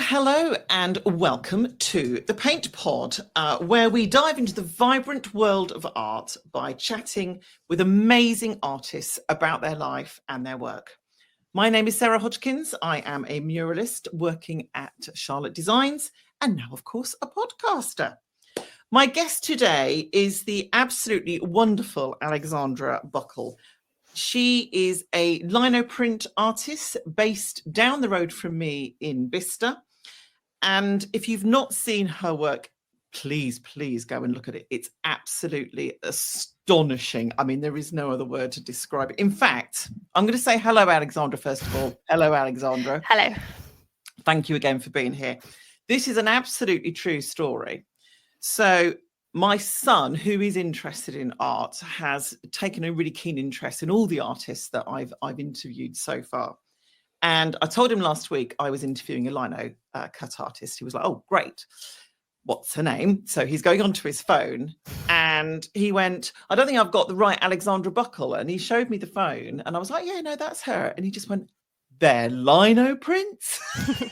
Hello and welcome to the Paint Pod, where we dive into the vibrant world of art by chatting with amazing artists about their life and their work. My name is Sarah Hodgkins. I am a muralist working at Charlotte Designs and now, of course, a podcaster. My guest today is the absolutely wonderful Alexandra Buckle. She is a lino print artist based down the road from me in Bicester. And if you've not seen her work, please go and look at it. It's absolutely astonishing. I mean, there is no other word to describe it. In fact, I'm going to say hello, Alexandra, first of all. Hello, Alexandra. Hello. Thank you again for being here. This is an absolutely true story. So my son, who is interested in art, has taken a really keen interest in all the artists that I've interviewed so far. And I told him last week I was interviewing a lino cut artist. He was like, oh, great. What's her name? So he's going onto his phone and he went, I don't think I've got the right Alexandra Buckle. And he showed me the phone and I was like, yeah, no, that's her. And he just went, they're lino prints? Do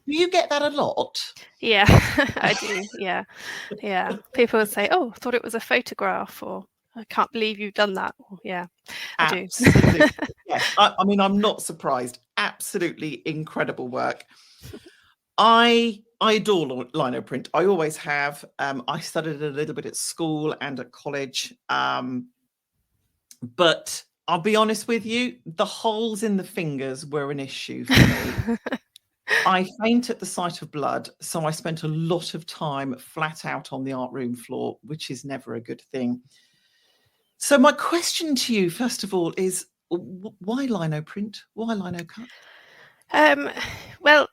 you get that a lot? Yeah, I do. Yeah. People would say, oh, I thought it was a photograph, or I can't believe you've done that. Or, yeah, I Absolutely. Do. Yes. I mean, I'm not surprised. Absolutely incredible work. I adore lino print. I always have. I studied a little bit at school and at college. But I'll be honest with you, the holes in the fingers were an issue for me. I faint at the sight of blood, so I spent a lot of time flat out on the art room floor, which is never a good thing. So my question to you, first of all, is why lino print? Why lino cut? Well,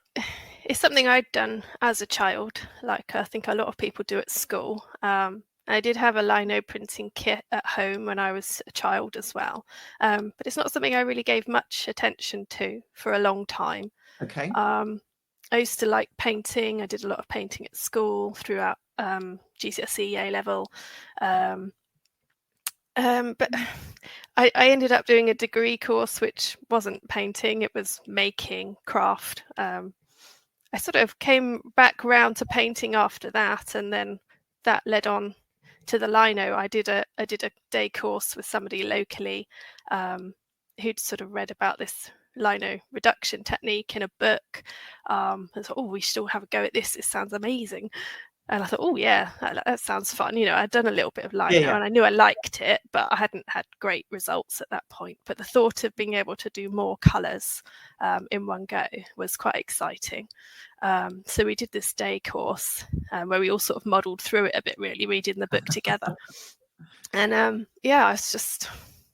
it's something I'd done as a child, like I think a lot of people do at school. I did have a lino printing kit at home when I was a child as well, but it's not something I really gave much attention to for a long time. Okay. I used to like painting. I did a lot of painting at school throughout GCSE, A level. But I ended up doing a degree course which wasn't painting, it was making, craft. I sort of came back round to painting after that, and then that led on to the lino. I did a day course with somebody locally who'd sort of read about this lino reduction technique in a book. I thought, oh, we should all have a go at this. It sounds amazing. And I thought, oh yeah, that sounds fun. You know, I'd done a little bit of lino and I knew I liked it, but I hadn't had great results at that point. But the thought of being able to do more colours in one go was quite exciting. So we did this day course where we all sort of modelled through it a bit, really, reading the book together. And I was just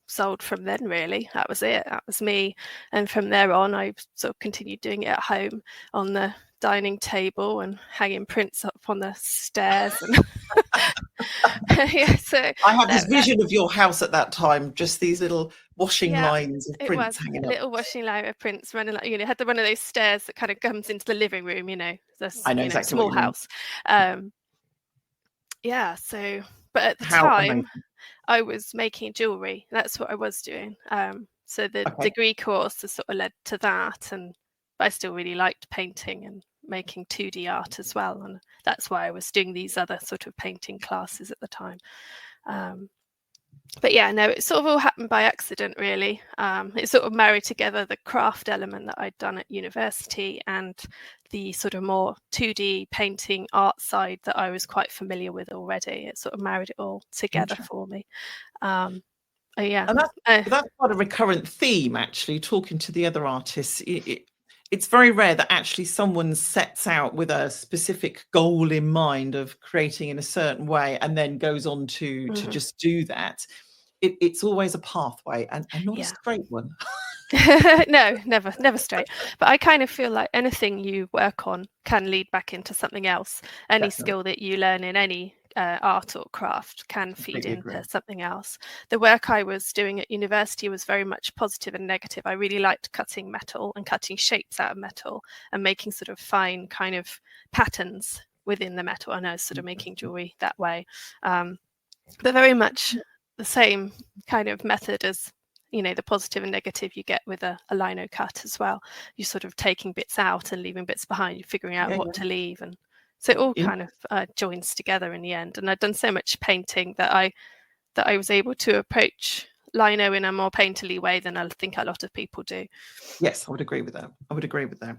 sold from then, really. That was it. That was me. And from there on, I sort of continued doing it at home on the dining table and hanging prints up on the stairs. And so I had this vision of your house at that time, just these little washing lines of prints hanging up. Little washing line of prints running, like, you know, had one of those stairs that kind of comes into the living room, you know, I know exactly small house. So but at the time I was making jewelry. That's what I was doing. So the degree course has sort of led to that, but I still really liked painting and making 2D art as well, and that's why I was doing these other sort of painting classes at the time. But yeah, no, it sort of all happened by accident, really. It sort of married together the craft element that I'd done at university and the sort of more 2D painting art side that I was quite familiar with already. It sort of married it all together for me. And that's quite a recurrent theme, actually, talking to the other artists. It's very rare that actually someone sets out with a specific goal in mind of creating in a certain way and then goes on to just do that. It's always a pathway and not a straight one. No, never straight. But I kind of feel like anything you work on can lead back into something else. Any skill that you learn in any art or craft can feed into something else. The work I was doing at university was very much positive and negative. I really liked cutting metal and cutting shapes out of metal and making sort of fine kind of patterns within the metal. And I was sort of making jewelry that way. But very much the same kind of method as the positive and negative you get with a lino cut as well. You're sort of taking bits out and leaving bits behind, you're figuring out what to leave, and so it all kind of joins together in the end. And I'd done so much painting that I was able to approach lino in a more painterly way than I think a lot of people do. Yes, I would agree with that.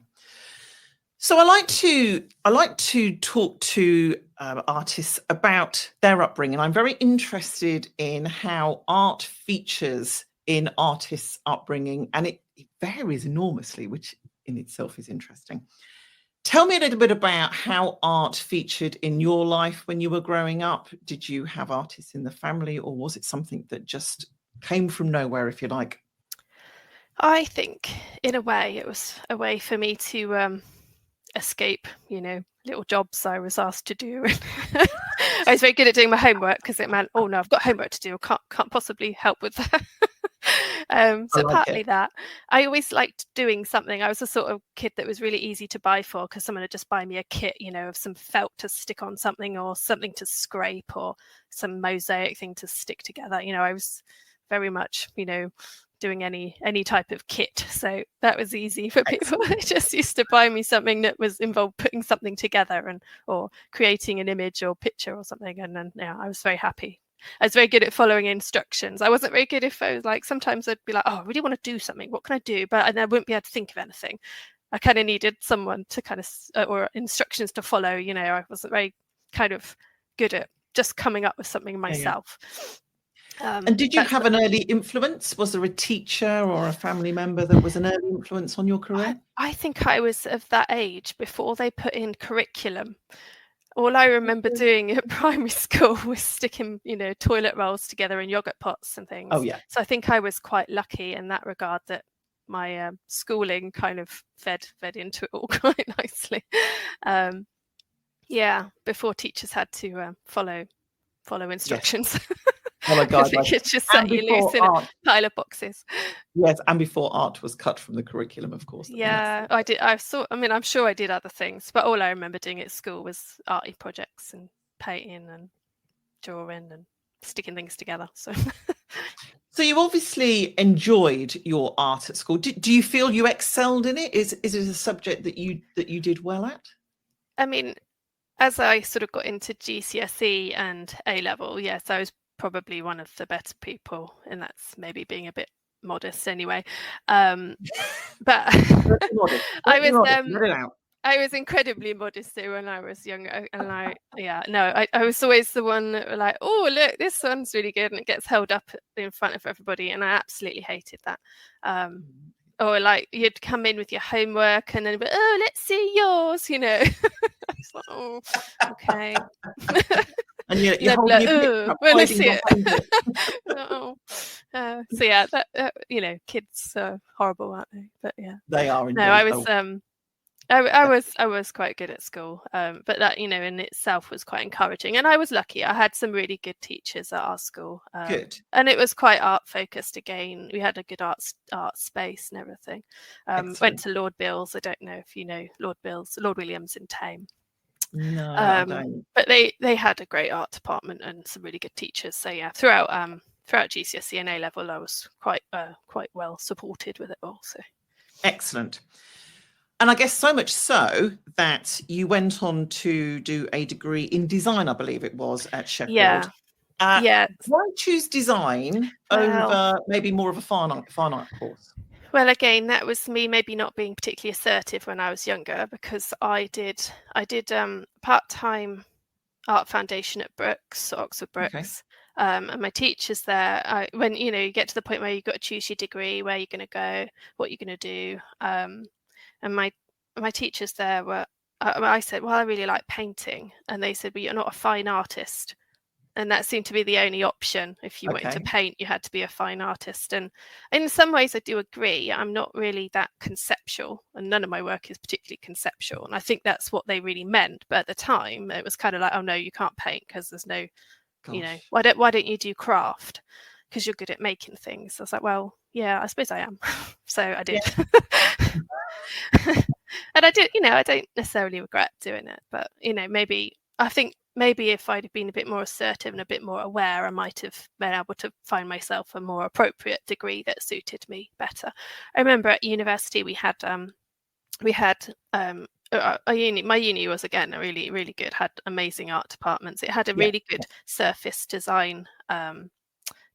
So I like to talk to artists about their upbringing. I'm very interested in how art features in artists' upbringing, and it varies enormously, which in itself is interesting. Tell me a little bit about how art featured in your life when you were growing up. Did you have artists in the family, or was it something that just came from nowhere, if you like? I think in a way it was a way for me to escape, little jobs I was asked to do. I was very good at doing my homework because it meant, oh no, I've got homework to do. I can't possibly help with that. So partly that. I always liked doing something. I was the sort of kid that was really easy to buy for, because someone would just buy me a kit, of some felt to stick on something, or something to scrape, or some mosaic thing to stick together. I was very much, doing any type of kit, so that was easy for people. They just used to buy me something that was involved putting something together, and or creating an image or picture or something, and then I was very happy. I was very good at following instructions. I wasn't very good if I was like, sometimes I'd be like, oh, I really want to do something, what can I do? But I wouldn't be able to think of anything. I kind of needed someone to kind of or instructions to follow. I wasn't very kind of good at just coming up with something myself. And did you have an early influence? Was there a teacher or a family member that was an early influence on your career? I think I was of that age before they put in curriculum. All I remember doing at primary school was sticking, toilet rolls together in yogurt pots and things. Oh, yeah. So I think I was quite lucky in that regard, that my schooling kind of fed into it all quite nicely. Before teachers had to follow instructions. Yes. Oh my God! It just set you loose in a pile of boxes. Yes, and before art was cut from the curriculum, of course. Yeah, I did. I'm sure I did other things, but all I remember doing at school was arty projects and painting and drawing and sticking things together. So you obviously enjoyed your art at school. Do you feel you excelled in it? Is it a subject that you did well at? I mean, as I sort of got into GCSE and A level, yes, I was probably one of the better people, and that's maybe being a bit modest anyway. But I was incredibly modest when I was younger, and I was always the one that were like, oh look, this one's really good, and it gets held up in front of everybody, and I absolutely hated that. Or like you'd come in with your homework and then, oh, let's see yours, I was like, oh, okay. And you're holding your up, well, let's see it. So yeah, that kids are horrible, aren't they? But yeah, they are. No, I was quite good at school, but that in itself was quite encouraging, and I was lucky. I had some really good teachers at our school. Good. And it was quite art focused again. We had a good art space and everything. Went to Lord Bill's. I don't know if you know Lord Williams in Tame. No, I don't. But they had a great art department and some really good teachers. So yeah, throughout GCSE and A level, I was quite well supported with it all. So excellent. And I guess so much so that you went on to do a degree in design, I believe it was, at Sheffield. Yeah. Why choose design over maybe more of a fine art course? Well, again, that was me maybe not being particularly assertive when I was younger, because I did part-time art foundation at Oxford Brookes. Okay. And my teachers there, when you get to the point where you've got to choose your degree, where you're going to go, what you're going to do, and my teachers there were, I said, well, I really like painting, and they said, well, you're not a fine artist. And that seemed to be the only option. If you wanted to paint, you had to be a fine artist. And in some ways, I do agree. I'm not really that conceptual, and none of my work is particularly conceptual. And I think that's what they really meant. But at the time, it was kind of like, oh no, you can't paint because there's no, why don't you do craft? Because you're good at making things. I was like, well, yeah, I suppose I am. So I did. Yeah. And I did, I don't necessarily regret doing it, but maybe I think maybe if I'd have been a bit more assertive and a bit more aware, I might have been able to find myself a more appropriate degree that suited me better. I remember at university we had my uni was, again, a really, really good, had amazing art departments. It had a really good surface design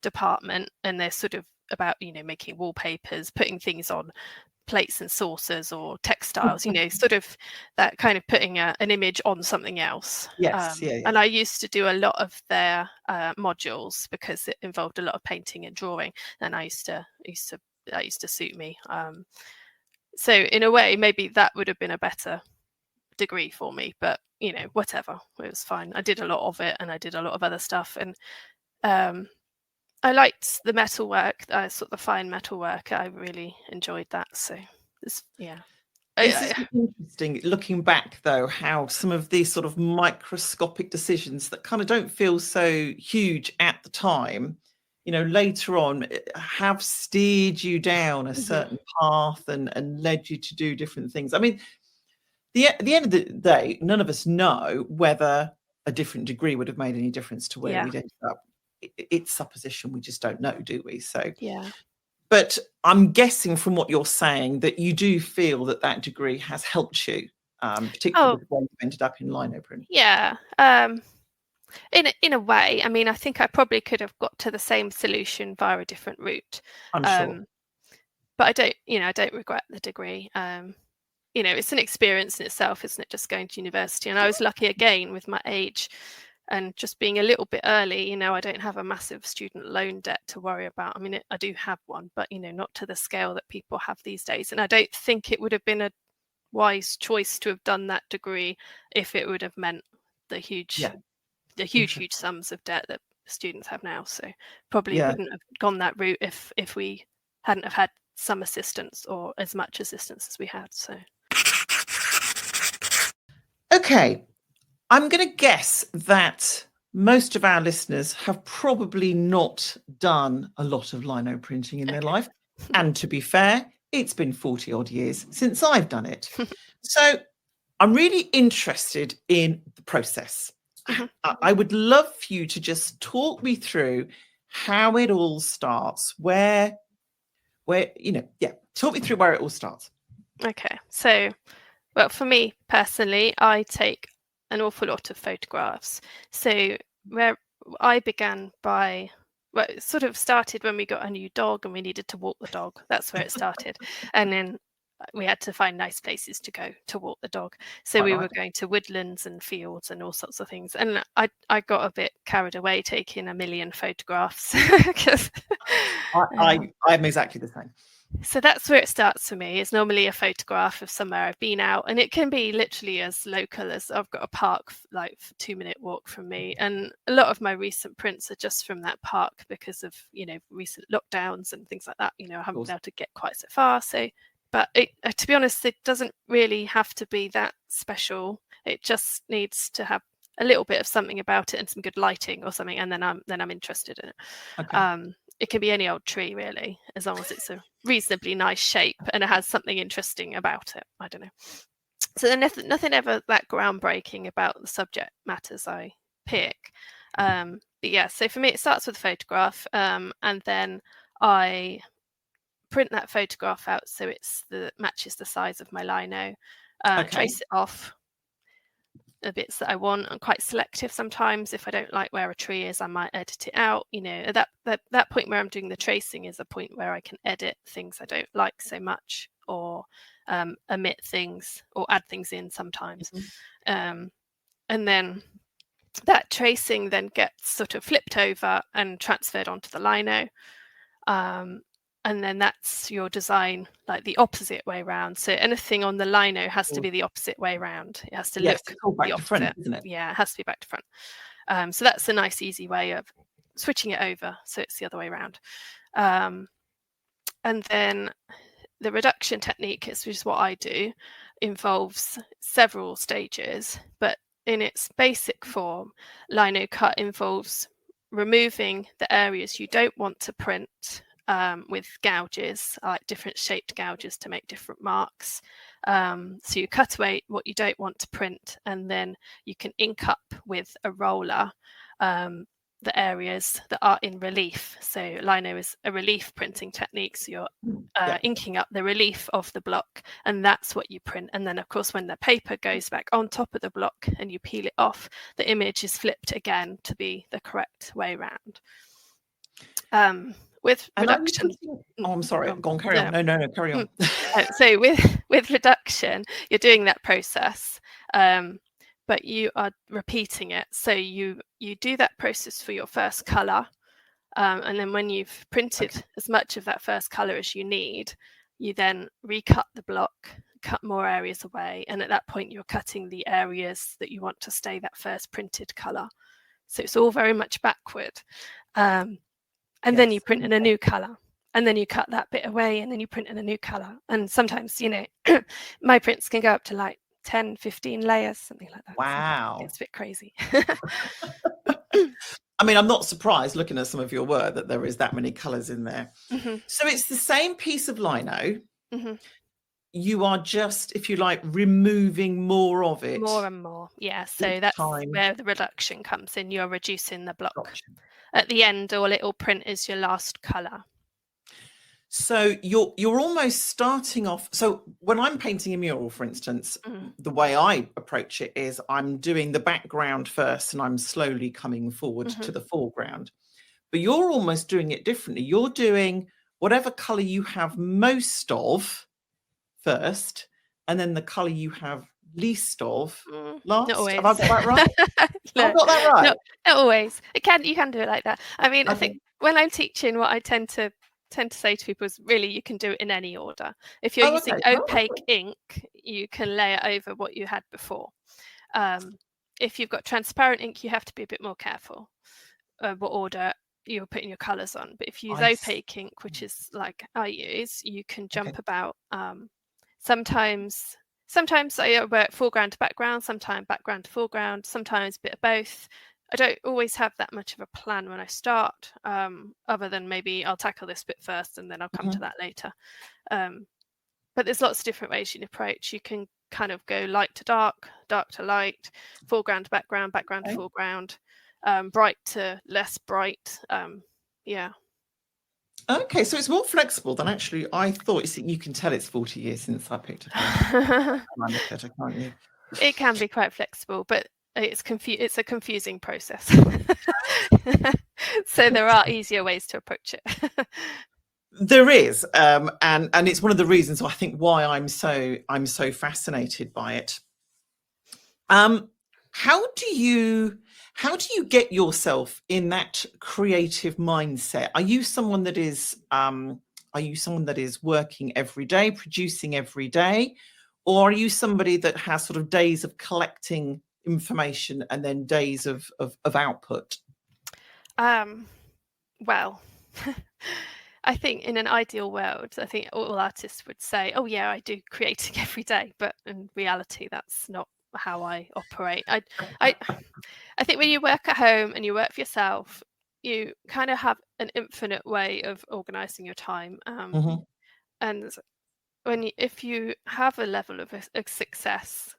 department, and they're sort of about, making wallpapers, putting things on plates and saucers or textiles, sort of that kind of putting an image on something else. And I used to do a lot of their modules because it involved a lot of painting and drawing, and that used to suit me. So in a way, maybe that would have been a better degree for me, but whatever, it was fine. I did a lot of it, and I did a lot of other stuff, and I liked the metalwork, sort of the fine metalwork. I really enjoyed that. So it's interesting looking back, though, how some of these sort of microscopic decisions that kind of don't feel so huge at the time, later on have steered you down a certain path and led you to do different things. I mean, at the end of the day, none of us know whether a different degree would have made any difference to where we'd ended up. It's supposition. We just don't know, do we? So but I'm guessing from what you're saying that you do feel that degree has helped you, particularly with where you ended up in lino print. In a way. I mean, I think I probably could have got to the same solution via a different route. I'm sure. But I don't regret the degree. It's an experience in itself, isn't it, just going to university? And I was lucky again with my age and just being a little bit early. I don't have a massive student loan debt to worry about. I mean, I do have one, but not to the scale that people have these days. And I don't think it would have been a wise choice to have done that degree if it would have meant the huge sums of debt that students have now. So probably wouldn't have gone that route if we hadn't have had some assistance or as much assistance as we had. So okay, I'm going to guess that most of our listeners have probably not done a lot of lino printing in their life. And to be fair, it's been 40 odd years since I've done it. So I'm really interested in the process. I would love for you to just talk me through how it all starts, talk me through where it all starts. Okay, so, well, for me personally, I take an awful lot of photographs. So where I began it sort of started when we got a new dog and we needed to walk the dog. That's where it started. And then we had to find nice places to go to walk the dog. So we were going to woodlands and fields and all sorts of things. And I got a bit carried away taking a million photographs. I'm exactly the same. So that's where it starts for me. It's normally a photograph of somewhere I've been out, and it can be literally as local as I've got a park like 2-minute walk from me. And a lot of my recent prints are just from that park because of recent lockdowns and things like that. I haven't been able to get quite so far. So, but to be honest, it doesn't really have to be that special. It just needs to have a little bit of something about it and some good lighting or something, and then I'm interested in it. Okay. It can be any old tree, really, as long as it's a reasonably nice shape and it has something interesting about it. I don't know. So there's nothing ever that groundbreaking about the subject matters I pick. But yeah, so for me, it starts with a photograph, and then I print that photograph out so matches the size of my lino. Trace it off the bits that I want. I'm quite selective sometimes. If I don't like where a tree is, I might edit it out. At that point where I'm doing the tracing is a point where I can edit things I don't like so much, or omit things or add things in sometimes. And then that tracing then gets sort of flipped over and transferred onto the lino. And then that's your design, like the opposite way around. So anything on the lino has to be the opposite way around. It has to look back the to front, opposite. isn't it? Yeah, it has to be back to front. So that's a nice, easy way of switching it over. So it's the other way around. And then the reduction technique, which is what I do, involves several stages. But in its basic form, lino cut involves removing the areas you don't want to print with gouges, like different shaped gouges to make different marks. So you cut away what you don't want to print, and then you can ink up with a roller the areas that are in relief. So lino is a relief printing technique. So you're inking up the relief of the block, and that's what you print. And then, of course, when the paper goes back on top of the block and you peel it off, the image is flipped again to be the correct way round. With reduction, I'm sorry. Go on, carry on. No, carry on. So with reduction, you're doing that process, but you are repeating it. So you do that process for your first color, and then when you've printed as much of that first color as you need, you then recut the block, cut more areas away, and at that point you're cutting the areas that you want to stay that first printed color. So it's all very much backward. And then you print in a new color, and then you cut that bit away, and then you print in a new color. And sometimes, my prints can go up to like 10, 15 layers, something like that. Wow. It's a bit crazy. I mean, I'm not surprised looking at some of your work that there is that many colors in there. Mm-hmm. So it's the same piece of lino. Mm-hmm. You are just, if you like, removing more of it. More and more. Yeah. So that's where the reduction comes in. You're reducing the block. Gotcha. At the end, all it will print is your last color. So you're almost starting off. So when I'm painting a mural, for instance, the way I approach it is I'm doing the background first and I'm slowly coming forward to the foreground. But you're almost doing it differently. You're doing whatever color you have most of first, and then the color you have least of last. Not always. Have I got that right? No, I've got that right. Not always. You can do it like that. I mean, I think when I'm teaching, what I tend to say to people is really you can do it in any order. If you're using opaque ink, you can layer over what you had before. If you've got transparent ink, you have to be a bit more careful what order you're putting your colors on. But if you use opaque ink, which is like I use, you can jump about. Sometimes I work foreground to background, sometimes background to foreground, sometimes a bit of both. I don't always have that much of a plan when I start, other than maybe I'll tackle this bit first and then I'll come to that later. But there's lots of different ways you can approach. You can kind of go light to dark, dark to light, foreground to background, background to foreground, bright to less bright. Okay, so it's more flexible than actually I thought. You can tell it's 40 years since I picked it up. Can't you? It can be quite flexible, but it's a confusing process. So there are easier ways to approach it. There is, and it's one of the reasons I think why I'm so fascinated by it. How do you get yourself in that creative mindset? Are you someone that is working every day, producing every day, or are you somebody that has sort of days of collecting information and then days of output? Well, I think in an ideal world, I think all artists would say, "Oh yeah, I do creating every day," but in reality, that's not how I operate. I think when you work at home and you work for yourself, you kind of have an infinite way of organizing your time. And if you have a level of a success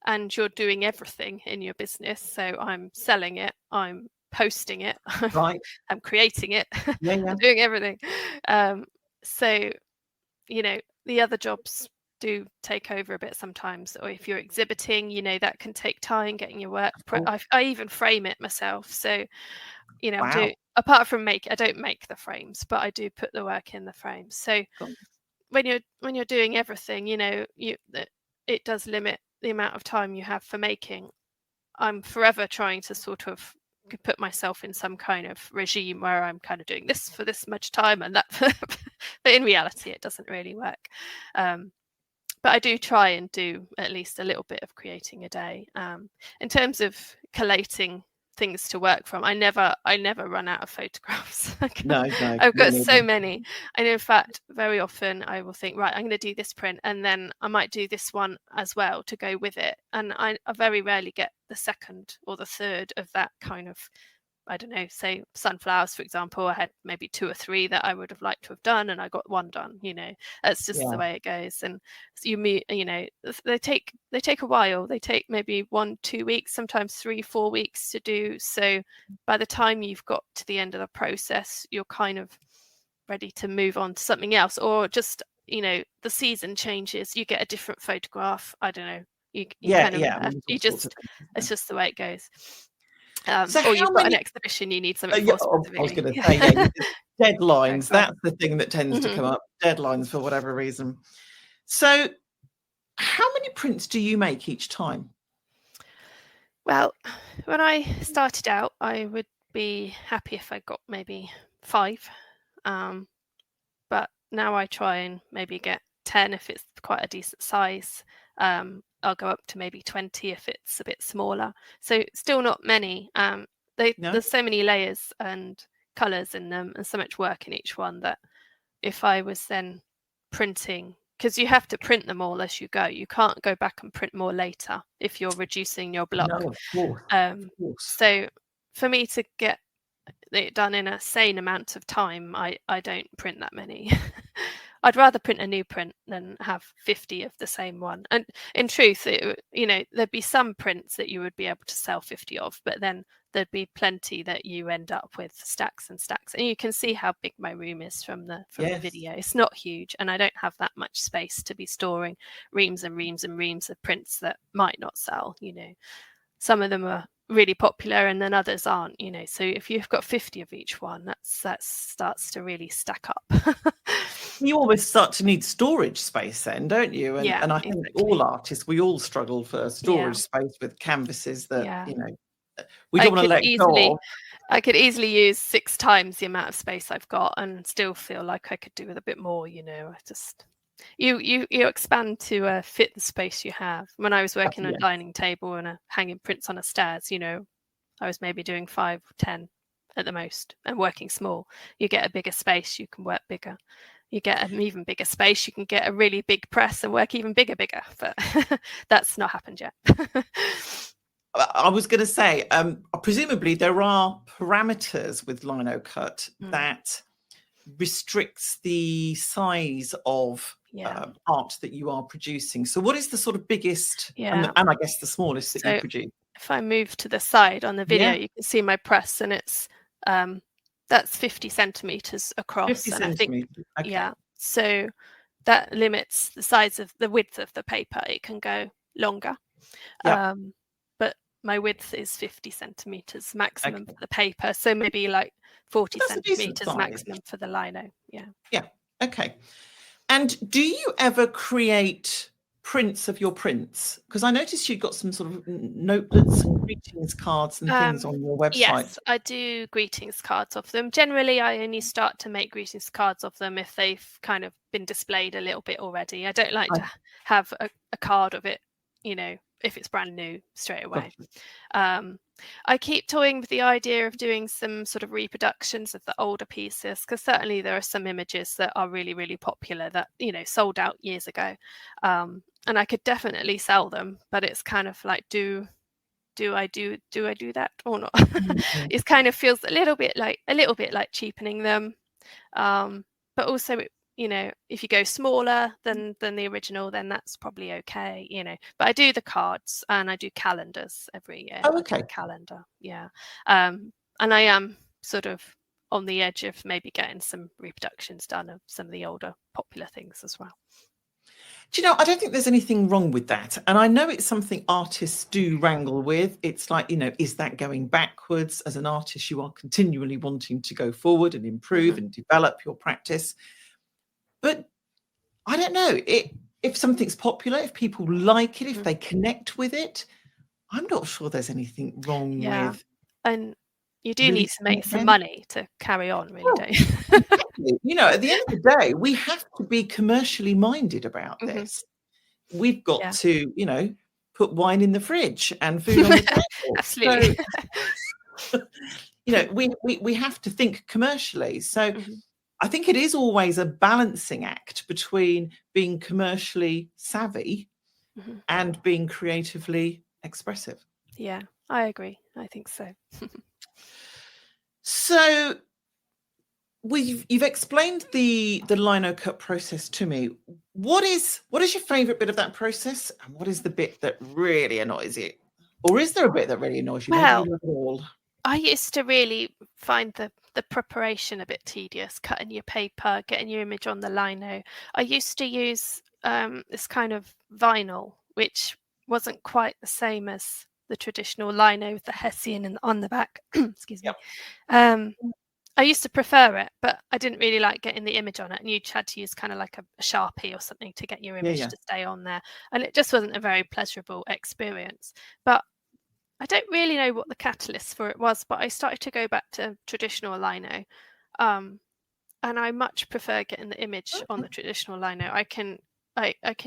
and you're doing everything in your business, so I'm selling it, I'm posting it, right, I'm creating it, I'm doing everything. So the other jobs do take over a bit sometimes, or if you're exhibiting, that can take time getting your work. I even frame it myself, so wow. Apart from I don't make the frames, but I do put the work in the frames. So when you're doing everything, it does limit the amount of time you have for making. I'm forever trying to sort of put myself in some kind of regime where I'm kind of doing this for this much time and that, but in reality it doesn't really work. But I do try and do at least a little bit of creating a day. In terms of collating things to work from, I never run out of photographs. No, I've got so many, and in fact very often I will think, right, I'm going to do this print and then I might do this one as well to go with it, and I very rarely get the second or the third of that kind of I don't know, say sunflowers, for example, I had maybe 2 or 3 that I would have liked to have done, and I got 1 done, That's just the Yeah. way it goes. And you meet, they take a while. They take maybe 1, 2 weeks, sometimes 3, 4 weeks to do. So by the time you've got to the end of the process, you're kind of ready to move on to something else, or just, the season changes, you get a different photograph. I don't know. You Yeah, kind of yeah. I mean, there's all sorts of things, isn't it's there? just the way it goes. So Or how you've got an many? exhibition you need something Yeah, for I was specifically. going to say, yeah, Sorry, deadlines. go on. That's the thing that tends to Mhm. come up. Deadlines for whatever reason. So, how many prints do you make each time? Well, when I started out, I would be happy if I got maybe 5. Um, but now I try and maybe get 10 if it's quite a decent size. I'll go up to maybe 20 if it's a bit smaller. So still not many. No, There's so many layers and colours in them, and so much work in each one, that if I was then printing, because you have to print them all as you go. You can't go back and print more later if you're reducing your block. no, of course, of Um, course. so for me to get it done in a sane amount of time, I don't print that many. I'd rather print a new print than have 50 of the same one. And in truth, there'd be some prints that you would be able to sell 50 of, but then there'd be plenty that you end up with stacks and stacks. And you can see how big my room is from the Yes. video. It's not huge, and I don't have that much space to be storing reams and reams and reams of prints that might not sell. Some of them are really popular and then others aren't, so if you've got 50 of each one, that starts to really stack up. You almost start to need storage space then, don't you? And Yeah, and I think all exactly. artists, we all struggle for Yeah, storage space with canvases that, yeah. we I don't want to could let go easily of. I could easily use 6 times the amount of space I've got and still feel like I could do with a bit more. I just you expand to fit the space you have. When I was working on a Yeah. dining table and hanging prints on a stairs, I was maybe doing 5 or 10 at the most and working small. You get a bigger space, you can work bigger. You get an even bigger space, you can get a really big press and work even bigger. But that's not happened yet. I was going to say, presumably there are parameters with lino cut Mm, that restricts the size of yeah, art that you are producing. So, what is the sort of biggest and yeah. I guess the smallest that you So produce? if I move to the side on the video, Yeah, you can see my press, and um, that's 50 centimeters 50 across. And I think, centimeters. Okay. yeah, so that limits the width of the paper. It can go longer. Yeah. Um, but my width is 50 centimeters maximum Okay. for the paper. So maybe like 40 That's a decent centimeters size. maximum for the lino. Yeah. Yeah. Okay. And do you ever create prints of your prints? Because I noticed you've got some sort of notelets and greetings cards and things Um, on your website. yes, I do greetings cards of them. Generally, I only start to make greetings cards of them if they've kind of been displayed a little bit already. I don't like I to have a card of it, if it's brand new straight got away. you. Um, I keep toying with the idea of doing some sort of reproductions of the older pieces, because certainly there are some images that are really, really popular that, sold out years ago. And I could definitely sell them, but it's kind of like, do I do that or not? Mhm. It kind of feels a little bit like cheapening them. But also, if you go smaller than the original, then that's probably okay. But I do the cards and I do calendars every year. Oh, I do okay. a calendar, yeah. And I am sort of on the edge of maybe getting some reproductions done of some of the older popular things as well. Do you know, I don't think there's anything wrong with that. And I know it's something artists do wrangle with. It's like, is that going backwards? As an artist, you are continually wanting to go forward and improve Hmm. and develop your practice. But I don't know, if something's popular, if people like it, if Hmm. they connect with it, I'm not sure there's anything wrong Yeah, with and you do need to releasing make it some again. money to carry on, really, Well, don't you? exactly. At the end of the day, we have to be commercially minded about Hmm. this. We've got Yeah. to, put wine in the fridge and food on the table. Absolutely. So, we have to think commercially. So Mhm, I think it is always a balancing act between being commercially savvy mhm. and being creatively expressive. Yeah, I agree. I think so. So you've explained the lino cut process to me. What is your favourite bit of that process, and what is the bit that really annoys you? Or is there a bit that really annoys you? Maybe you Well, love it all. I used to really find the preparation a bit tedious, cutting your paper, getting your image on the lino. I used to use this kind of vinyl, which wasn't quite the same as the traditional lino with the hessian and on the back. Excuse me. Yep. I used to prefer it, but I didn't really like getting the image on it, and you had to use kind of like a Sharpie or something to get your Yeah, image yeah. to stay on there, and it just wasn't a very pleasurable experience. But I don't really know what the catalyst for it was, but I started to go back to traditional lino, and I much prefer getting the image on the traditional lino. I can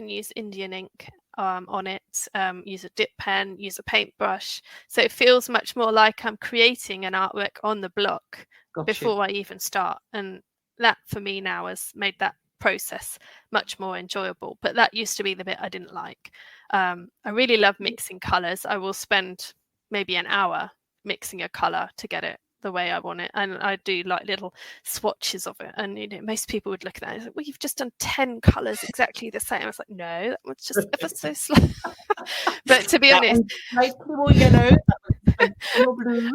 use Indian ink on it, use a dip pen, use a paintbrush, so it feels much more like I'm creating an artwork on the block Got you. before I even start, and that for me now has made that process much more enjoyable. But that used to be the bit I didn't like. I really love mixing colors. I will spend maybe an hour mixing a color to get it the way I want it, and I do like little swatches of it. And most people would look at that and say, "Well, you've just done 10 colors exactly the same." I was like, "No, that was just ever so slow." But to be That honest, one's slightly more yellow. That one's slightly more blue.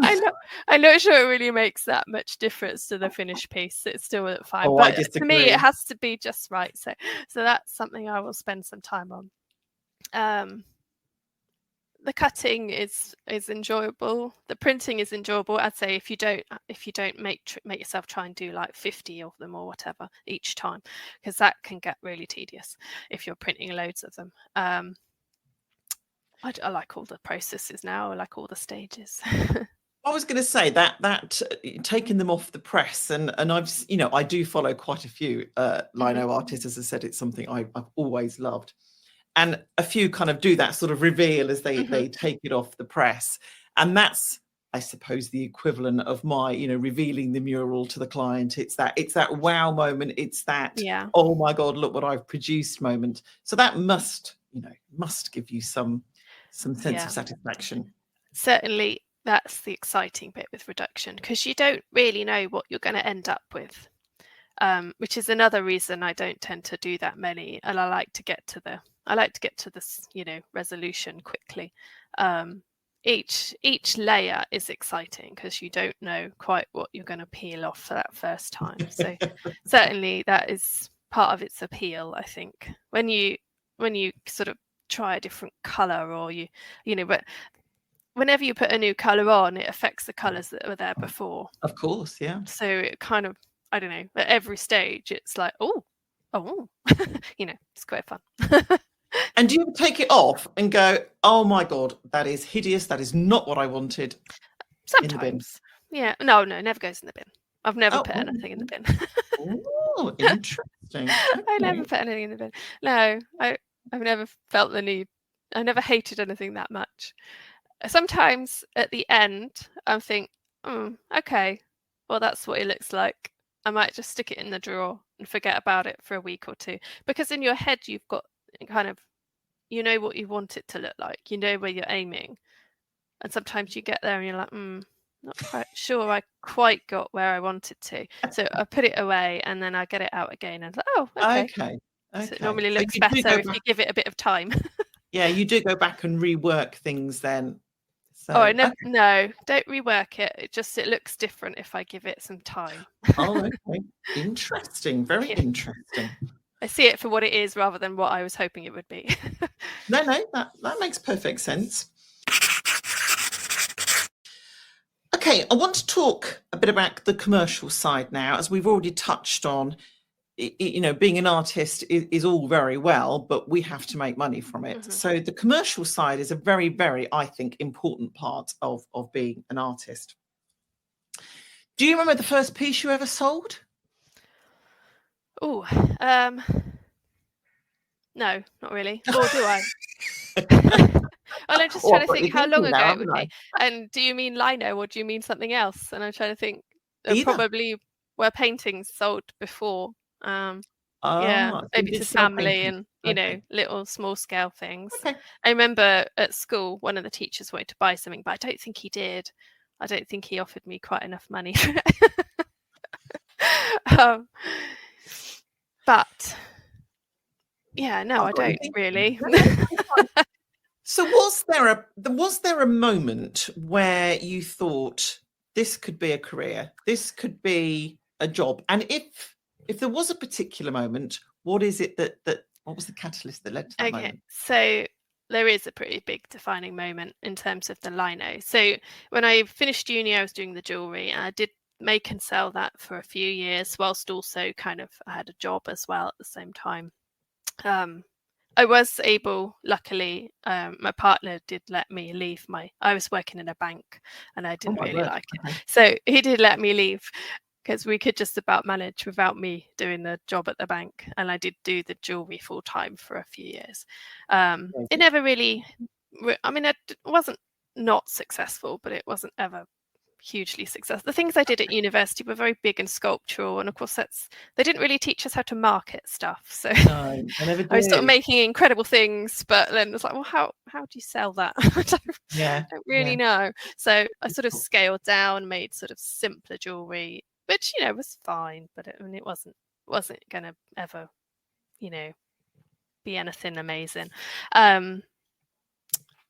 I'm not sure it really makes that much difference to the finished piece. It's still fine, Oh, I but to me, it disagree. has to be just right. So that's something I will spend some time on. The cutting is enjoyable. The printing is enjoyable. I'd say if you don't make yourself try and do like 50 of them or whatever each time, because that can get really tedious if you're printing loads of them. I like all the processes now. I like all the stages. I was going to say that taking them off the press, and I do follow quite a few lino artists. As I said, it's something I've always loved, and a few kind of do that sort of reveal as they take it off the press, and that's, I suppose, the equivalent of my revealing the mural to the client. It's that wow moment. It's that oh my god, look what I've produced moment. So that must give you some sense of satisfaction. Certainly, that's the exciting bit with reduction, because you don't really know what you're going to end up with, which is another reason I don't tend to do that many, and I like to get to this resolution quickly. Each layer is exciting because you don't know quite what you're going to peel off for that first time. So certainly that is part of its appeal, I think, when you sort of try a different color, or but whenever you put a new color on, it affects the colors that were there before. Of course, yeah. So it kind of, I don't know, at every stage it's like, oh, it's quite fun. And do you ever take it off and go, oh my god, that is hideous, that is not what I wanted? Sometimes. In the bin? Yeah. No, never goes in the bin. I've never put anything in the bin. Oh, interesting. I never put anything in the bin. No, I've never felt the need. I never hated anything that much. Sometimes at the end, I think, okay, well, that's what it looks like. I might just stick it in the drawer and forget about it for a week or two, because in your head you've got kind of, what you want it to look like, where you're aiming, and sometimes you get there and you're like, not quite sure I quite got where I wanted to, so I put it away and then I get it out again and like, oh, okay. So it normally looks better if you give it a bit of time. Yeah, you do go back and rework things then. So, I never, no, don't rework it. It looks different if I give it some time. Oh, okay. Interesting. Very interesting. I see it for what it is rather than what I was hoping it would be. No, that makes perfect sense. Okay, I want to talk a bit about the commercial side now, as we've already touched on. Being an artist is all very well, but we have to make money from it. So the commercial side is a very, very, I think, important part of being an artist. Do you remember the first piece you ever sold? Oh, no, not really. Or do I? Well, I'm just trying to think how long ago it would be. And do you mean lino or do you mean something else? And I'm trying to think. Probably were paintings sold before. Maybe to family and little small scale things. I remember at school one of the teachers wanted to buy something, but I don't think he did. I don't think he offered me quite enough money for it. But yeah, no, I don't really. So was there a moment where you thought this could be a career, this could be a job? And if there was a particular moment, what is it that what was the catalyst that led to that moment? So there is a pretty big defining moment in terms of the lino. So when I finished uni, I was doing the jewelry, and I did make and sell that for a few years, whilst also kind of I had a job as well at the same time. I was able, luckily, my partner did let me leave I was working in a bank and I didn't really like it. Okay. So he did let me leave because we could just about manage without me doing the job at the bank. And I did do the jewelry full time for a few years. It never really, I mean, it wasn't not successful, but it wasn't ever hugely successful. The things I did at university were very big and sculptural, and of course they didn't really teach us how to market stuff. So No, I never did. I was sort of making incredible things, but then it was like, well, how do you sell that? I don't really know. So I sort of scaled down, made sort of simpler jewelry, which was fine, but it wasn't going to ever be anything amazing.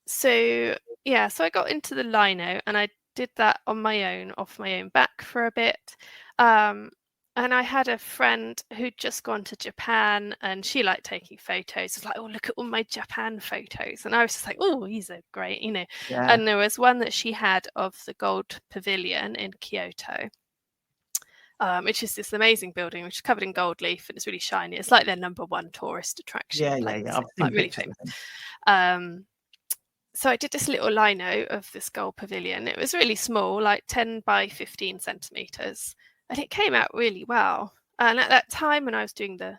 So I got into the lino, and I did that on my own, off my own back for a bit. And I had a friend who'd just gone to Japan, and she liked taking photos. It's like, oh, look at all my Japan photos. And I was just like, oh, these are great, Yeah. And there was one that she had of the Gold Pavilion in Kyoto, which is this amazing building, which is covered in gold leaf, and it's really shiny. It's like their number one tourist attraction. Yeah. I've seen really famous. So I did this little lino of this gold pavilion. It was really small, like 10 by 15 centimeters, and it came out really well. And at that time, when I was doing the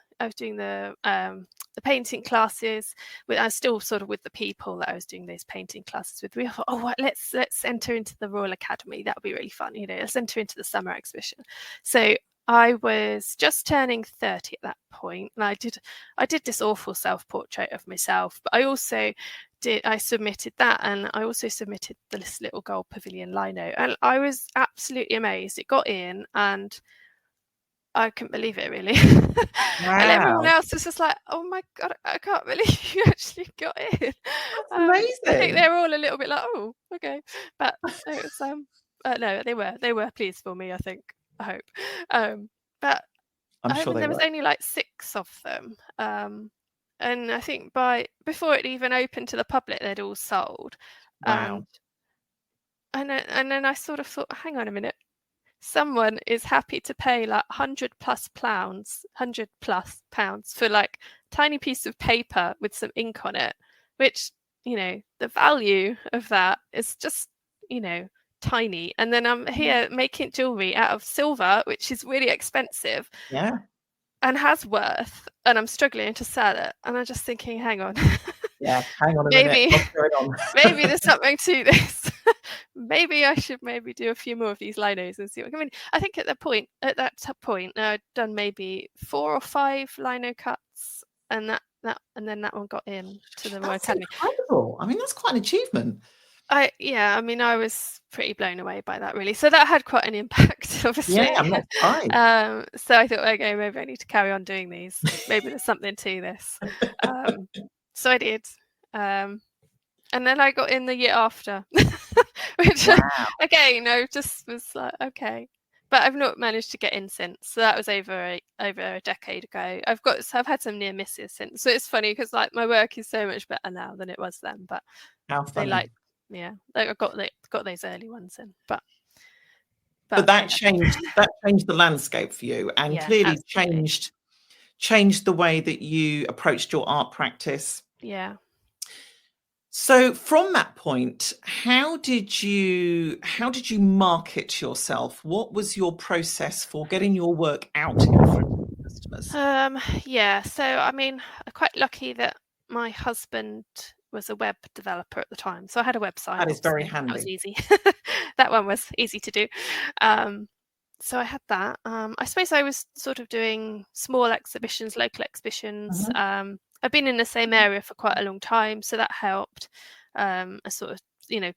painting classes, I was still sort of with the people that I was doing those painting classes with. We thought, oh, let's enter into the Royal Academy. That would be really fun. Let's enter into the summer exhibition. So I was just turning 30 at that point, and I did this awful self-portrait of myself, but I also submitted that, and I also submitted this little gold pavilion lino, and I was absolutely amazed. It got in, and I couldn't believe it, really. Wow. And everyone else was just like, oh my God, I can't believe you actually got in. That's amazing. I think they were all a little bit like, oh, okay. But it was, no, they were pleased for me, I think, I hope. But I'm sure there was only like 6 of them. And I think before it even opened to the public, they'd all sold. Wow. And then I sort of thought, hang on a minute. Someone is happy to pay like £100 plus pounds for like a tiny piece of paper with some ink on it, which, the value of that is just, tiny. And then I'm here making jewelry out of silver, which is really expensive. Yeah. And has worth, and I'm struggling to sell it. And I'm just thinking, hang on. Yeah, hang on a minute. What's going on? Maybe there's something to this. Maybe I should do a few more of these linos and see what. I mean, I think at that point, I'd done maybe 4 or 5 lino cuts, and then that one got in to the Royal Academy. Incredible. I mean, that's quite an achievement. I was pretty blown away by that, really. So that had quite an impact, obviously. Yeah, I'm not surprised. So I thought, okay, maybe I need to carry on doing these. Maybe there's something to this. So I did. And then I got in the year after, which again, just was like, okay. But I've not managed to get in since. So that was over a decade ago. I've had some near misses since. So it's funny because like my work is so much better now than it was then. But how funny. I got those early ones in. But that changed the landscape for you, and clearly changed the way that you approached your art practice. Yeah. So from that point, how did you market yourself? What was your process for getting your work out in front of customers? So I mean, I'm quite lucky that my husband was a web developer at the time, so I had a website. That is very handy. That was easy. That one was easy to do. So I had that. I suppose I was sort of doing small exhibitions, local exhibitions. I've been in the same area for quite a long time, so that helped. I sort of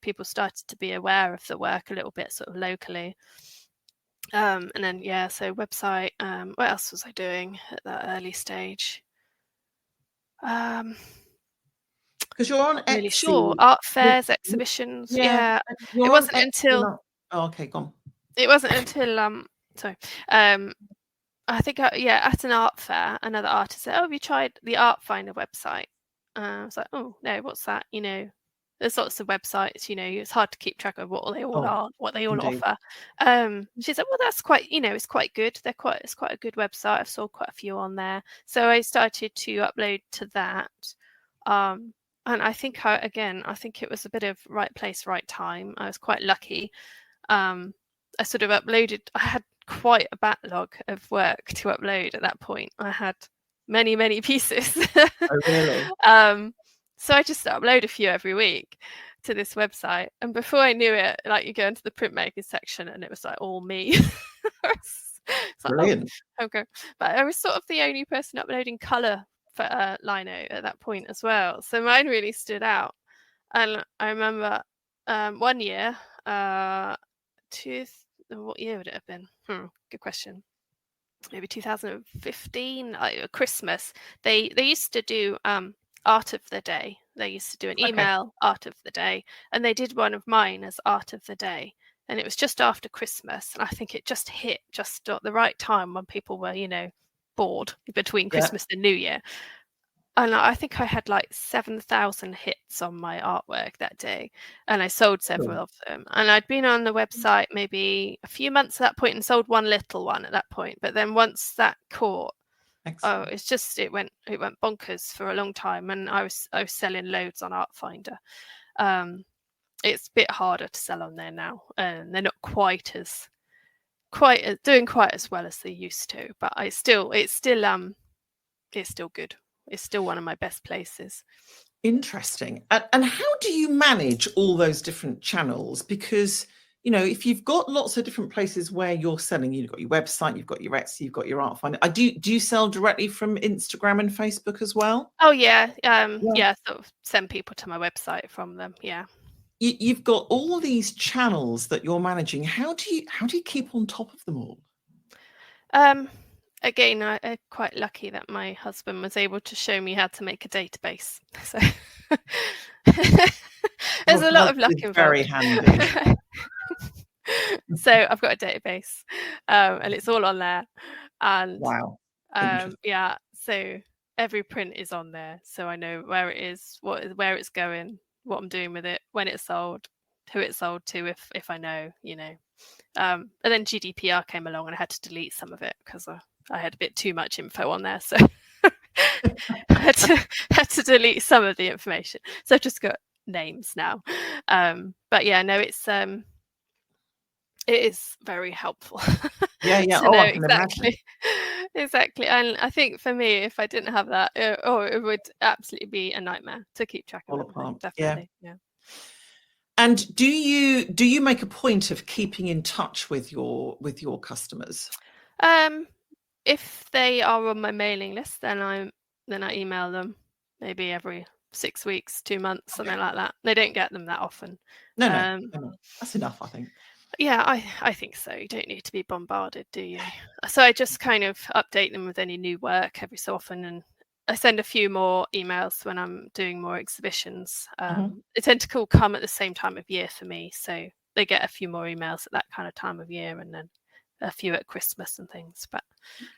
people started to be aware of the work a little bit sort of locally. And then so website. What else was I doing at that early stage? Because you're on Not really Etsy. sure. Art fairs, exhibitions. Yeah, It you're on wasn't Etsy. until Okay, go on. it wasn't until sorry. I think at an art fair, another artist said, "Oh, have you tried the Art Finder website?" I was like, "Oh no, what's that?" There's lots of websites. It's hard to keep track of what they all are, what they all Indeed. offer. She said, "Well, that's quite, it's quite good. It's quite a good website. I've sold quite a few on there." So I started to upload to that. And I think it was a bit of right place, right time. I was quite lucky. I sort of uploaded. I had quite a backlog of work to upload at that point. I had many, many pieces. Oh, really? So I just upload a few every week to this website. And before I knew it, like, you go into the printmakers section and it was like all me. It's like, Brilliant. okay. But I was sort of the only person uploading colour for lino at that point as well. So mine really stood out. And I remember one year, what year would it have been? Good question. Maybe 2015, like Christmas. They used to do art of the day. They used to do an email art of the day, and they did one of mine as art of the day. And it was just after Christmas, and I think it just hit just at the right time when people were, bored between Christmas and New Year. And I think I had like 7,000 hits on my artwork that day, and I sold several of them. And I'd been on the website maybe a few months at that point and sold one little one at that point. But then once that caught, it went bonkers for a long time, and I was selling loads on Art Finder. It's a bit harder to sell on there now, and they're not doing quite as well as they used to. But it's still good. It's still one of my best places. Interesting. And how do you manage all those different channels? Because, if you've got lots of different places where you're selling, you've got your website, you've got your Etsy, you've got your Art Finder. Do you sell directly from Instagram and Facebook as well? Oh, yeah. Sort of send people to my website from them. Yeah. You've got all these channels that you're managing. How do you keep on top of them all? Again, I'm quite lucky that my husband was able to show me how to make a database. So there's a lot of luck involved. Very handy. So I've got a database, and it's all on there. And wow. So every print is on there, so I know where it is, where it's going, what I'm doing with it, when it's sold, who it's sold to, if I know, and then GDPR came along and I had to delete some of it because I had a bit too much info on there, so I had to delete some of the information. So I've just got names now. But yeah, no, it is very helpful. Yeah. To know exactly. And I think for me, if I didn't have that, it would absolutely be a nightmare to keep track of everything. Definitely. Yeah. And do you make a point of keeping in touch with your customers? If they are on my mailing list, then I email them maybe every 6 weeks, 2 months, something like that. They don't get them that often. No, that's enough, I think. Yeah, I think so. You don't need to be bombarded, do you? So I just kind of update them with any new work every so often, and I send a few more emails when I'm doing more exhibitions. They tend to all come at the same time of year for me, so they get a few more emails at that kind of time of year, and then a few at Christmas and things. But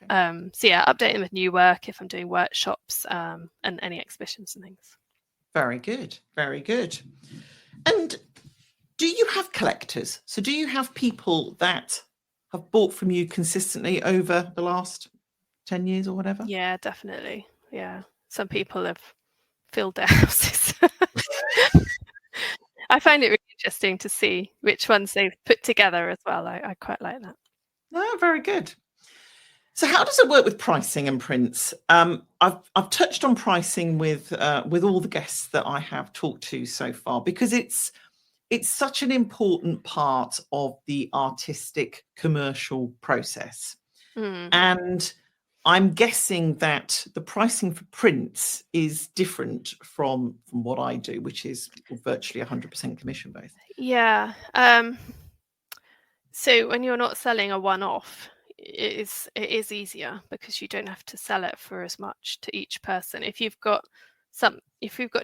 update them with new work if I'm doing workshops and any exhibitions and things. Very good, very good. And do you have collectors? So do you have people that have bought from you consistently over the last 10 years or whatever? Yeah, definitely. Yeah. Some people have filled their houses. I find it really interesting to see which ones they've put together as well. I quite like that. Oh, very good. So how does it work with pricing and prints? I've touched on pricing with all the guests that I have talked to so far, because it's such an important part of the artistic commercial process. And I'm guessing that the pricing for prints is different from what I do, which is virtually 100% commission based. Yeah. So when you're not selling a one-off, it is easier because you don't have to sell it for as much to each person. If you've got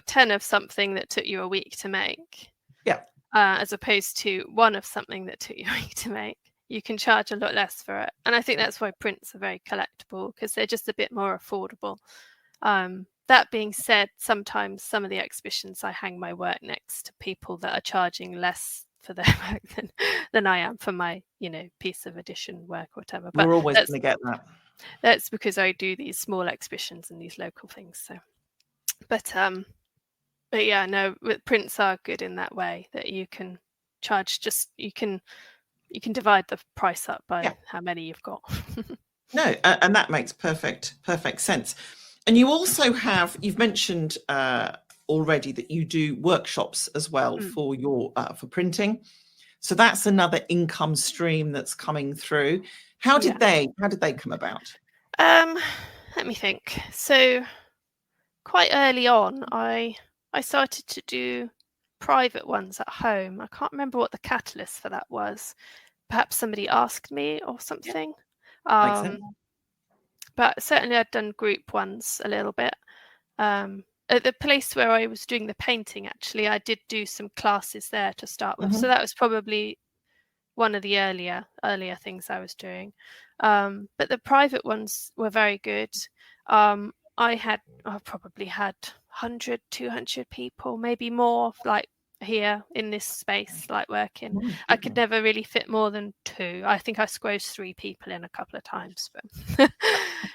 10 of something that took you a week to make, Yeah. As opposed to one of something that took you a week to make, you can charge a lot less for it. And I think that's why prints are very collectible, because they're just a bit more affordable. That being said, sometimes some of the exhibitions I hang my work next to people that are charging less for their work than I am for my, piece of edition work or whatever. But We're always going to get that. That's because I do these small exhibitions and these local things. So, but yeah, no, prints are good in that way, that you can charge you can divide the price up by how many you've got. No, and that makes perfect sense. And you also you've mentioned already that you do workshops as well for your for printing. So that's another income stream that's coming through. How did they come about? Let me think. So quite early on, I started to do private ones at home. I can't remember what the catalyst for that was. Perhaps somebody asked me or something. Makes sense. But certainly I'd done group ones a little bit. At the place where I was doing the painting, actually, I did do some classes there to start with. So that was probably one of the earlier things I was doing. But the private ones were very good. I probably had 100, 200 people, maybe more, like here in this space, like working. I could never really fit more than 2. I think I squeezed 3 people in a couple of times,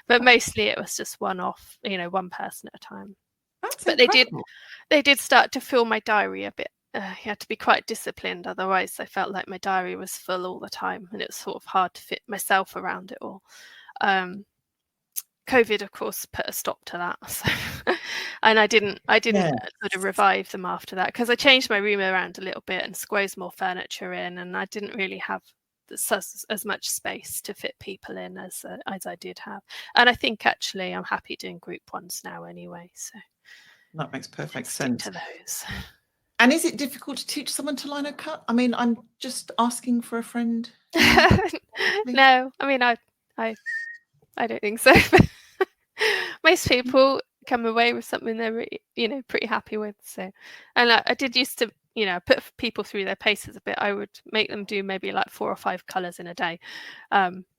but mostly it was just one-off, one person at a time. That's but incredible. they did start to fill my diary a bit. You had to be quite disciplined, otherwise I felt like my diary was full all the time, and it was sort of hard to fit myself around it all. COVID, of course, put a stop to that. So, and I didn't sort of revive them after that, because I changed my room around a little bit and squeezed more furniture in, and I didn't really have as much space to fit people in as I did have. And I think actually I'm happy doing group ones now anyway. So that makes perfect sense. To those. And is it difficult to teach someone to lino cut? I mean, I'm just asking for a friend. No, I mean, I don't think so. Most people come away with something they're really, pretty happy with. So, and I did used to, put people through their paces a bit. I would make them do maybe like 4 or 5 colours in a day,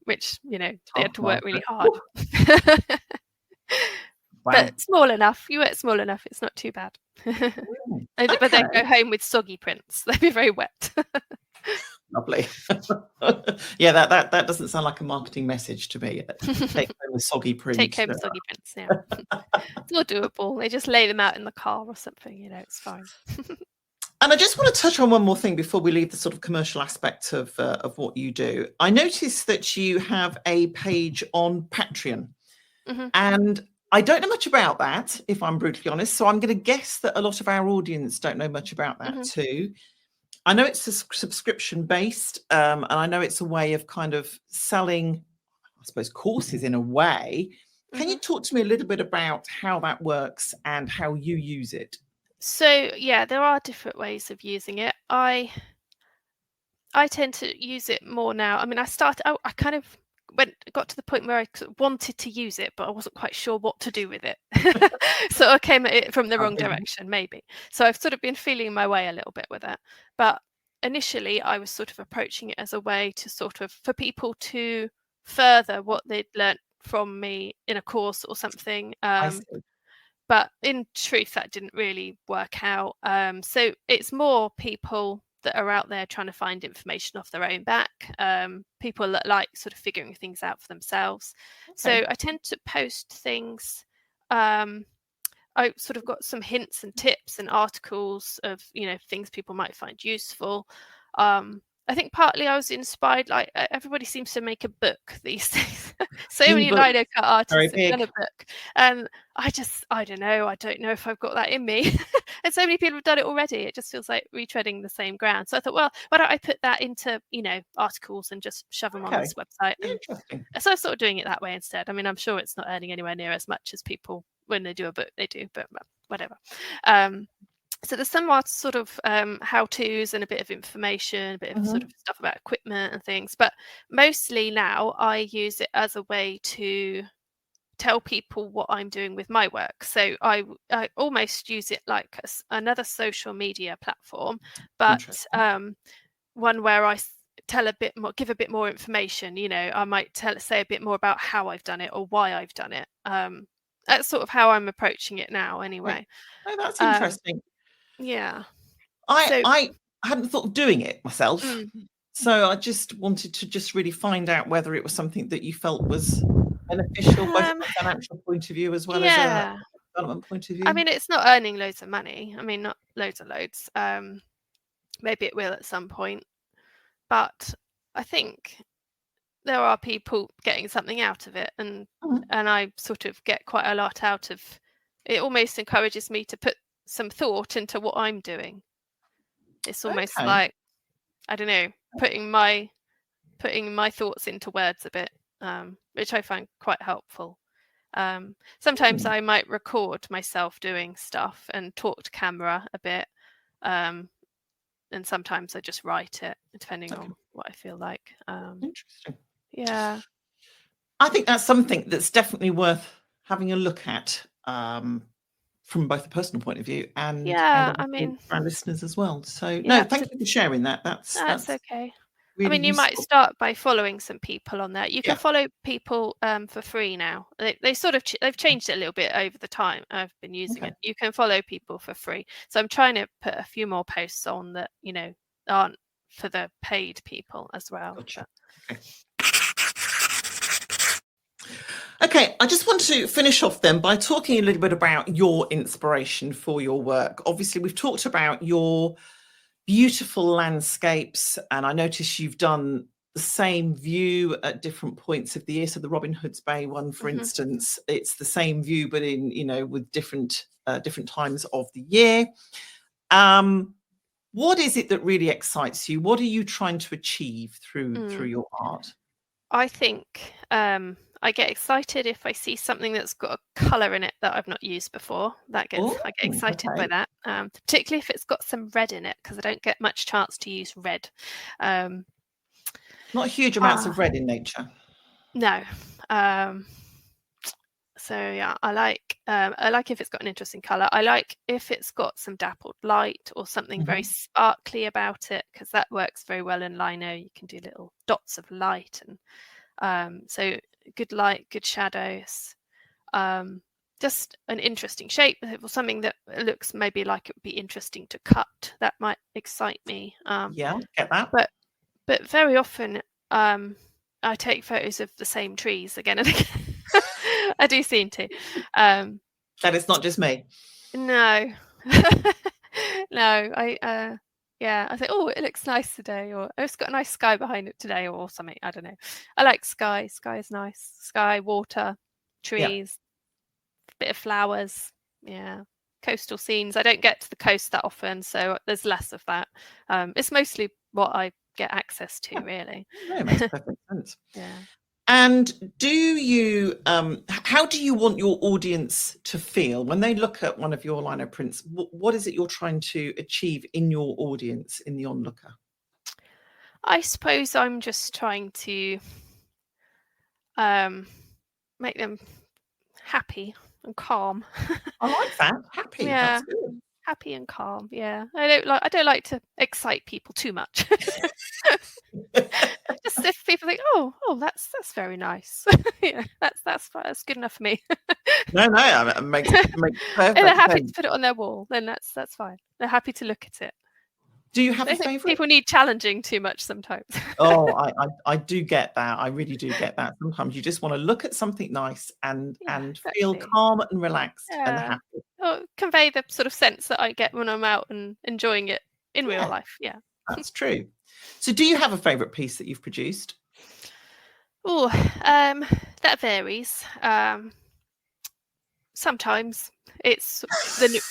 which they had to work really hard. Wow. But small enough. You work small enough. It's not too bad. But then go home with soggy prints. They'd be very wet. Lovely. Yeah, that doesn't sound like a marketing message to me. Take home with soggy prints. Take home soggy prints, yeah. It's all doable. They just lay them out in the car or something, it's fine. And I just want to touch on one more thing before we leave the sort of commercial aspect of what you do. I noticed that you have a page on Patreon. And I don't know much about that, if I'm brutally honest. So I'm going to guess that a lot of our audience don't know much about that too. I know it's a subscription based, and I know it's a way of kind of selling, I suppose, courses in a way. Can you talk to me a little bit about how that works and how you use it? So yeah, there are different ways of using it. I tend to use it more now. I mean, I kind of got to the point where I wanted to use it, but I wasn't quite sure what to do with it. So I came at it from the wrong direction, maybe. So I've sort of been feeling my way a little bit with it. But initially, I was sort of approaching it as a way to for people to further what they'd learnt from me in a course or something. But in truth, that didn't really work out. So it's more people that are out there trying to find information off their own back, people that like sort of figuring things out for themselves. So I tend to post things. I sort of got some hints and tips and articles of things people might find useful. I think partly I was inspired. Like everybody seems to make a book these days. So many E-book, lino cut very artists have done big. a book, and I don't know. I don't know if I've got that in me. And so many people have done it already. It just feels like retreading the same ground. So I thought, well, why don't I put that into articles and just shove them on Okay, this website? And interesting. so I'm sort of doing it that way instead. I mean, I'm sure it's not earning anywhere near as much as people when they do a book they do, but whatever. So there's some more sort of how-tos and a bit of information, a bit of sort of stuff about equipment and things. But mostly now I use it as a way to tell people what I'm doing with my work. So I almost use it like another social media platform, but Interesting. one where I tell a bit more, give a bit more information. I might say a bit more about how I've done it or why I've done it. That's sort of how I'm approaching it now, Yeah. anyway. Oh, that's interesting. Yeah. So I hadn't thought of doing it myself, mm, so I just wanted to just really find out whether it was something that you felt was beneficial, both from a financial point of view as well as a yeah. development point of I view. mean, it's not earning loads of money. I mean, not loads and loads. Maybe it will at some point, but I think there are people getting something out of it, and Mhm. I sort of get quite a lot out of it. Almost encourages me to put some thought into what I'm doing. It's almost Okay. like, I don't know, putting my thoughts into words a bit, which I find quite helpful. Sometimes Hmm. I might record myself doing stuff and talk to camera a bit, and sometimes I just write it depending Okay. on what I feel like. Interesting. Yeah, I think that's something that's definitely worth having a look at, from both a personal point of view and yeah. I obviously mean, for our listeners as well. So no, yeah. thank you for sharing that. That's That's okay. I really mean, you might useful. start by following some people on there. You can Yeah. follow people for free now. They sort of they've changed it a little bit over the time I've been using Okay. it. You can follow people for free. So I'm trying to put a few more posts on that, aren't for the paid people as well. Gotcha. But Okay. Okay, I just want to finish off then by talking a little bit about your inspiration for your work. Obviously, we've talked about your beautiful landscapes, and I notice you've done the same view at different points of the year. So the Robin Hood's Bay one, for mhm. instance, it's the same view, but in with different times of the year. Um, what is it that really excites you? What are you trying to achieve through Mm. your art? I think I get excited if I see something that's got a colour in it that I've not used before. Oh, I get excited by okay. that, particularly if it's got some red in it because I don't get much chance to use red. Um, Not huge amounts ah, of red in nature. no. Um, so yeah, I like if it's got an interesting colour. I like if it's got some dappled light or something very Mhm. sparkly about it because that works very well in lino. You can do little dots of light and so good light, good shadows. Um, just an interesting shape, or something that looks maybe like it would be interesting to cut. That might excite me. Yeah, get that. But very often I take photos of the same trees again and again. I do seem to. Um, That it's not just me. no. No, yeah, I think, oh, it looks nice today, or oh, it's got a nice sky behind it today, or something. I don't know. I like sky. Sky is nice. Sky, water, Yeah. trees, bit of flowers. Yeah. Coastal scenes. I don't get to the coast that often, so there's less of that. It's mostly what I get access to, Yeah. really. No, it makes perfect sense. Yeah. And do you how do you want your audience to feel when they look at one of your lino prints? What is it you're trying to achieve in your audience, in the onlooker? I suppose I'm just trying to um, make them happy and calm. I like that. Happy. That's Yeah, good. happy and calm. Yeah, I don't like to excite people too much. Just if people think, oh, that's very nice. Yeah, that's good enough for me. No, no, it makes If they're perfect happy to sense. put it on their wall, then that's fine. They're happy to look at it. Do you have I a don't think favorite? people need challenging too much sometimes. Oh, I do get that. I really do get that. Sometimes you just want to look at something nice Yeah, and feel exactly. calm and relaxed and Yeah. happy. Or convey the sort of sense that I get when I'm out and enjoying it in real Yeah. life. Yeah. That's true. So do you have a favourite piece that you've produced? Oh, that varies. Sometimes it's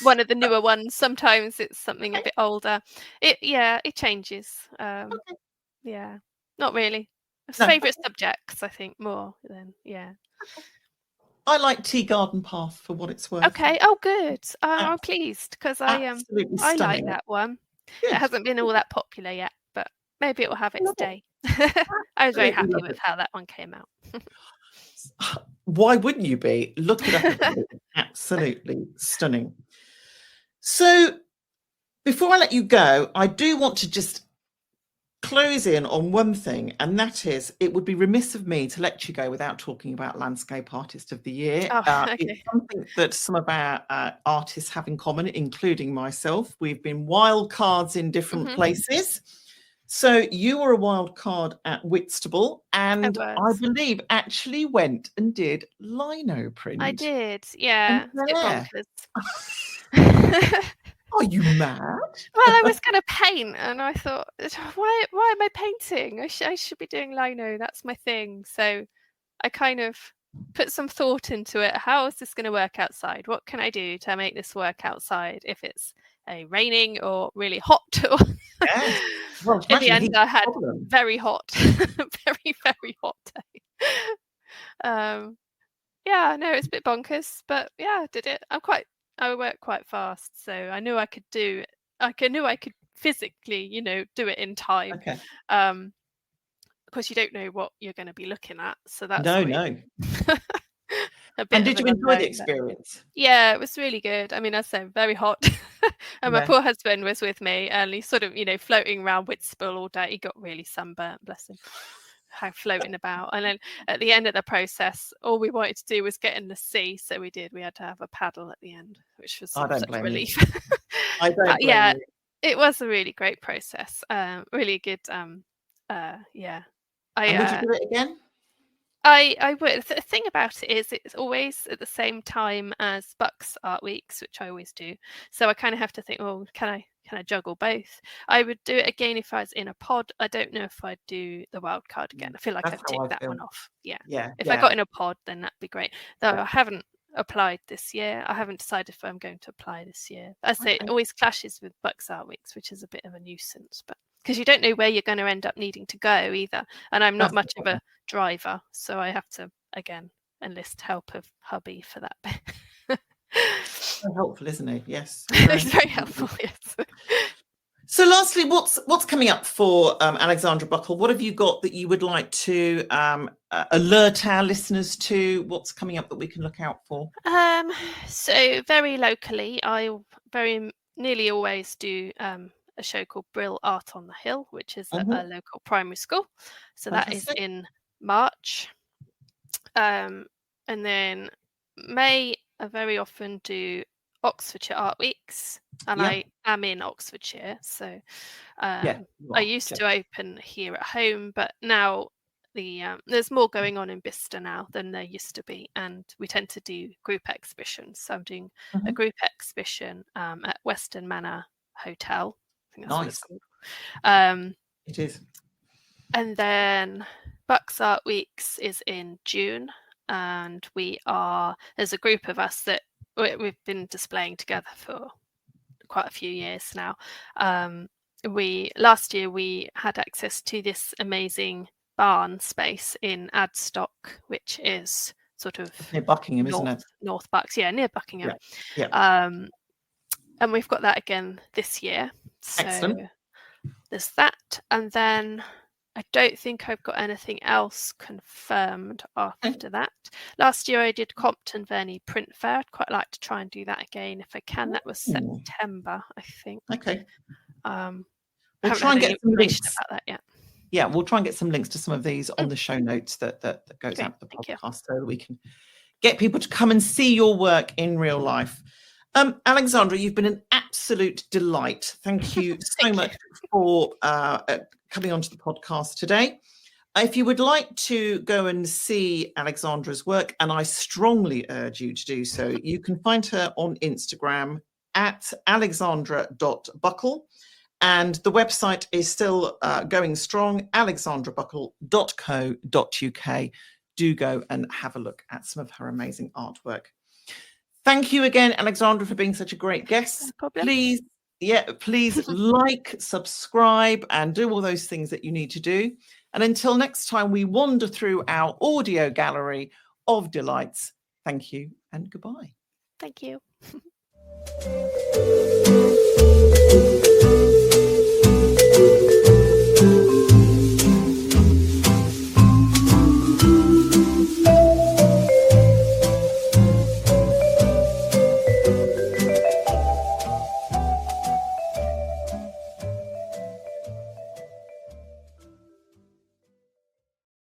one of the newer ones. Sometimes it's something a bit older. It changes. Yeah, not really. No. Favorite subjects, I think, more than I like Tea Garden Path for what it's worth. Okay. Oh, good. I'm pleased because Absolutely I like stunning. that one. Good. It hasn't been all that popular yet, but maybe it will have its Love it. day. I was very Absolutely happy love with it. how that one came out. Why wouldn't you be? Look it up. Absolutely stunning. So before I let you go, I do want to just close in on one thing, and that is it would be remiss of me to let you go without talking about Landscape Artist of the Year. Oh, It's okay. something that some of our artists have in common, including myself. We've been wild cards in different places. So you were a wild card at Whitstable, and I was. believe actually went and did lino print. I did. And Yeah. It's a bit there. bonkers. Are you mad? Well, I was gonna paint, and I thought, why am I painting? I should be doing lino. That's my thing. So I kind of put some thought into it. How is this going to work outside? What can I do to make this work outside if it's raining or really hot? Yes. Well, In the imagine end, heat's I a had problem. very hot, very hot day. Yeah, no, it's a bit bonkers, but yeah, I did it. I work quite fast, so I knew I could do. I knew I could physically, do it in time. Okay. Because you don't know what you're going to be looking at, so that's No, always no. a bit And of did an you enjoy the unknown. But experience? yeah, it was really good. I mean, I said very hot, and my Yeah. poor husband was with me, and he's sort of, floating around Whitstable all day. He got really sunburnt, bless him, floating about. And then at the end of the process, all we wanted to do was get in the sea, so we did. We had to have a paddle at the end, which was I don't such blame you. relief. I don't But blame yeah, you. it was a really great process. Really good. Yeah. And would you I do it again? I would. The thing about it is it's always at the same time as Bucks Art Weeks, which I always do. So I kind of have to think, well, can I juggle both? I would do it again if I was in a pod. I don't know if I'd do the wild card again. I feel like That's I've how ticked I that feel. one off. Yeah. Yeah, If I yeah. got in a pod, then that'd be great. Though I haven't applied this year. I haven't decided if I'm going to apply this year. As I say, it Okay. always clashes with Bucks Art Weeks, which is a bit of a nuisance, but because you don't know where you're going to end up needing to go either. And I'm not That's the much of problem. a driver, so I have to again enlist help of hubby for that bit. So helpful, isn't it? Yes. It's very helpful, yes. So lastly, what's coming up for Alexandra Buckle? What have you got that you would like to alert our listeners to? What's coming up that we can look out for? So very locally, I very nearly always do a show called Brill Art on the Hill, which is at a local primary school. So that is Fantastic. in March. And then May, I very often do Oxfordshire Art Weeks, and Yeah. I am in Oxfordshire, so Yeah. I used to open here at home, but now there's more going on in Bicester now than there used to be, and we tend to do group exhibitions. So I'm doing a group exhibition at Western Manor Hotel. I think that's what it's Nice. called. It is. And then Bucks Art Weeks is in June, and there's a group of us that we've been displaying together for quite a few years now. Last year we had access to this amazing barn space in Adstock, which is sort of Near Buckingham, isn't it? North Bucks, near Buckingham. Yeah. And we've got that again this year. So Excellent. there's that, and then I don't think I've got anything else confirmed after that. Last year I did Compton Verney Print Fair. I'd quite like to try and do that again if I can. That was September, I think. Okay. We'll try and get some links about that yet. Yeah, we'll try and get some links to some of these on the show notes that goes Great, out to the thank you. podcast so that we can get people to come and see your work in real life. Alexandra, you've been an absolute delight. Thank you so much for coming onto the podcast today. If you would like to go and see Alexandra's work, and I strongly urge you to do so, you can find her on Instagram at alexandra.buckle. And the website is still going strong, alexandrabuckle.co.uk. Do go and have a look at some of her amazing artwork. Thank you again, Alexandra, for being such a great guest. No problem. Please like, subscribe, and do all those things that you need to do. And until next time we wander through our audio gallery of delights, thank you and goodbye. Thank you.